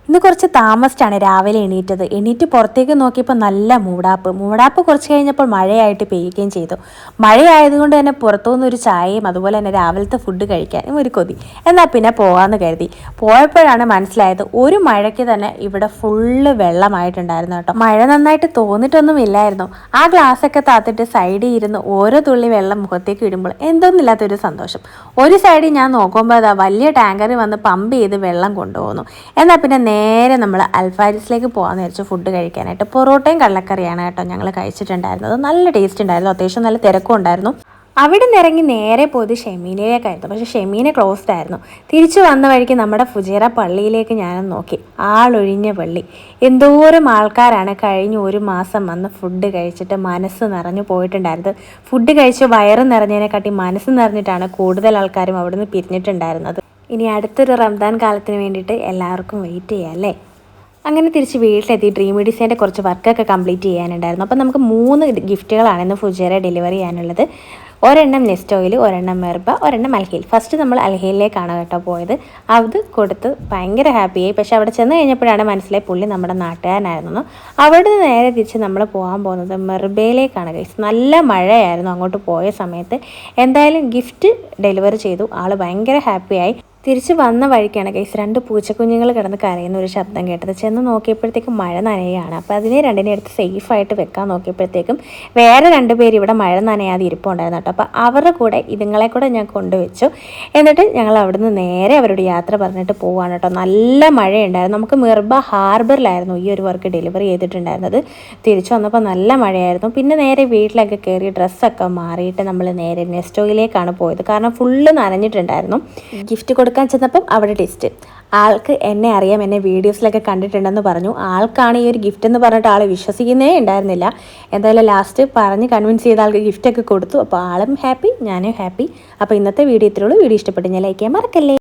ഇന്ന് കുറച്ച് താമസിച്ചാണ് രാവിലെ എണീറ്റ് പുറത്തേക്ക് നോക്കിയപ്പോൾ നല്ല മൂടാപ്പ് കുറച്ച് കഴിഞ്ഞപ്പോൾ മഴയായിട്ട് പെയ്യുകയും ചെയ്തു. മഴയായതുകൊണ്ട് തന്നെ പുറത്തുനിന്ന് ഒരു ചായയും അതുപോലെ തന്നെ രാവിലത്തെ ഫുഡ് കഴിക്കാനും ഒരു കൊതി. എന്നാൽ പിന്നെ പോകാമെന്ന് കരുതി. പോയപ്പോഴാണ് മനസ്സിലായത് ഒരു മഴയ്ക്ക് തന്നെ ഇവിടെ ഫുള്ള് വെള്ളമായിട്ടുണ്ടായിരുന്നു കേട്ടോ. മഴ നന്നായിട്ട് തോന്നിട്ടൊന്നും ഇല്ലായിരുന്നു. ആ ഗ്ലാസ്സൊക്കെ താത്തിട്ട് സൈഡിൽ ഇരുന്ന് ഓരോ തുള്ളി വെള്ളം മുഖത്തേക്ക് ഇടുമ്പോൾ എന്തൊന്നില്ലാത്തൊരു സന്തോഷം. ഒരു സൈഡിൽ ഞാൻ നോക്കുമ്പോൾ അതാ വലിയ ടാങ്കറിൽ വന്ന് പമ്പ് ചെയ്ത് വെള്ളം കൊണ്ടുപോകുന്നു. എന്നാൽ പിന്നെ നേരെ നമ്മൾ അൽഫാരിസിലേക്ക് പോകാമെന്ന് വെച്ചു ഫുഡ് കഴിക്കാനായിട്ട്. പൊറോട്ടയും കടലക്കറിയാണ് കേട്ടോ ഞങ്ങൾ കഴിച്ചിട്ടുണ്ടായിരുന്നത്. നല്ല ടേസ്റ്റ് ഉണ്ടായിരുന്നു, അത്യാവശ്യം നല്ല തിരക്കും ഉണ്ടായിരുന്നു. അവിടെ നിന്ന് ഇറങ്ങി നേരെ പോയത് ഷെമീനയിലേക്കായിരുന്നു. പക്ഷേ ഷെമീന ക്ലോസ്ഡ് ആയിരുന്നു. തിരിച്ചു വന്ന വഴിക്ക് നമ്മുടെ ഫുജേറ പള്ളിയിലേക്ക് ഞാനൊന്ന് നോക്കി. ആളൊഴിഞ്ഞ പള്ളി. എന്തോരം ആൾക്കാരാണ് കഴിഞ്ഞ ഒരു മാസം വന്ന് ഫുഡ് കഴിച്ചിട്ട് മനസ്സ് നിറഞ്ഞു പോയിട്ടുണ്ടായിരുന്നത്. ഫുഡ് കഴിച്ച് വയറ് നിറഞ്ഞതിനെക്കാട്ടി മനസ്സ് നിറഞ്ഞിട്ടാണ് കൂടുതൽ ആൾക്കാരും അവിടെ നിന്ന് പിരിഞ്ഞിട്ടുണ്ടായിരുന്നത്. ഇനി അടുത്തൊരു റംദാൻ കാലത്തിന് വേണ്ടിയിട്ട് എല്ലാവർക്കും വെയിറ്റ് ചെയ്യാം അല്ലേ. അങ്ങനെ തിരിച്ച് വീട്ടിലെത്തി ഡ്രീം ഡിസൈൻ്റെ കുറച്ച് വർക്കൊക്കെ കംപ്ലീറ്റ് ചെയ്യാനുണ്ടായിരുന്നു. അപ്പോൾ നമുക്ക് 3 ഗിഫ്റ്റുകളാണ് ഇന്ന് ഫുജേറ ഡെലിവറി ചെയ്യാനുള്ളത്. ഒരെണ്ണം നെസ്റ്റോയിൽ, ഒരെണ്ണം മെർബ, ഒരെണ്ണം അൽഹയിൽ. ഫസ്റ്റ് നമ്മൾ അൽഹയിലേക്കാണ് കേട്ടോ പോയത്. അത് കൊടുത്ത് ഭയങ്കര ഹാപ്പിയായി. പക്ഷെ അവിടെ ചെന്ന് കഴിഞ്ഞപ്പോഴാണ് മനസ്സിലായി പുള്ളി നമ്മുടെ നാട്ടുകാരനായിരുന്നു. അവിടെ നിന്ന് നേരെ തിരിച്ച് നമ്മൾ പോകാൻ പോകുന്നത് മെർബയിലേക്കാണ് ഗൈസ്. നല്ല മഴയായിരുന്നു അങ്ങോട്ട് പോയ സമയത്ത്. എന്തായാലും ഗിഫ്റ്റ് ഡെലിവറി ചെയ്തു. ആൾ ഭയങ്കര ഹാപ്പിയായി. തിരിച്ച് വന്ന വഴിക്കാണ് ഗൈസ് 2 പൂച്ചക്കുഞ്ഞുങ്ങൾ കിടന്ന് കരയുന്ന ഒരു ശബ്ദം കേട്ടത്. ചെന്ന് നോക്കിയപ്പോഴത്തേക്കും മഴ നനയുകയാണ്. അപ്പോൾ അതിനെ രണ്ടിനെ എടുത്ത് സേഫായിട്ട് വെക്കാൻ നോക്കിയപ്പോഴത്തേക്കും വേറെ 2 പേര് ഇവിടെ മഴ നനയാതെ ഇരിപ്പുണ്ടായിരുന്നു കേട്ടോ. അപ്പോൾ അവരുടെ കൂടെ ഇതുങ്ങളെ കൂടെ ഞാൻ കൊണ്ടുവച്ചു. എന്നിട്ട് ഞങ്ങൾ അവിടുന്ന് നേരെ അവരോട് യാത്ര പറഞ്ഞിട്ട് പോവാണ് കേട്ടോ. നല്ല മഴയുണ്ടായിരുന്നു. നമുക്ക് മിർബ ഹാർബറിലായിരുന്നു ഈ ഒരു വർക്ക് ഡെലിവറി ചെയ്തിട്ടുണ്ടായിരുന്നത്. തിരിച്ചു വന്നപ്പോൾ നല്ല മഴയായിരുന്നു. പിന്നെ നേരെ വീട്ടിലൊക്കെ കയറി ഡ്രസ്സൊക്കെ മാറിയിട്ട് നമ്മൾ നേരെ നെസ്റ്റോയിലേക്കാണ് പോയത്. കാരണം ഫുള്ള് നനഞ്ഞിട്ടുണ്ടായിരുന്നു. ഗിഫ്റ്റ് കൊടുക്കാൻ ചെന്നപ്പം അവിടെ ടെസ്റ്റ്. ആൾക്ക് എന്നെ അറിയാം, എന്നെ വീഡിയോസിലൊക്കെ കണ്ടിട്ടുണ്ടെന്ന് പറഞ്ഞു. ആൾക്കാണ് ഈ ഒരു ഗിഫ്റ്റ് എന്ന് പറഞ്ഞിട്ട് ആൾ വിശ്വസിക്കുന്നേ ഉണ്ടായിരുന്നില്ല. എന്തായാലും ലാസ്റ്റ് പറഞ്ഞ് കൺവിൻസ് ചെയ്ത ആൾക്ക് ഗിഫ്റ്റൊക്കെ കൊടുത്തു. അപ്പോൾ ആളും ഹാപ്പി, ഞാനും ഹാപ്പി. അപ്പോൾ ഇന്നത്തെ വീഡിയോ ഇത്രയുള്ളൂ. വീഡിയോ ഇഷ്ടപ്പെട്ട് ഞാൻ ലൈക്ക് ചെയ്യാൻ മറക്കല്ലേ.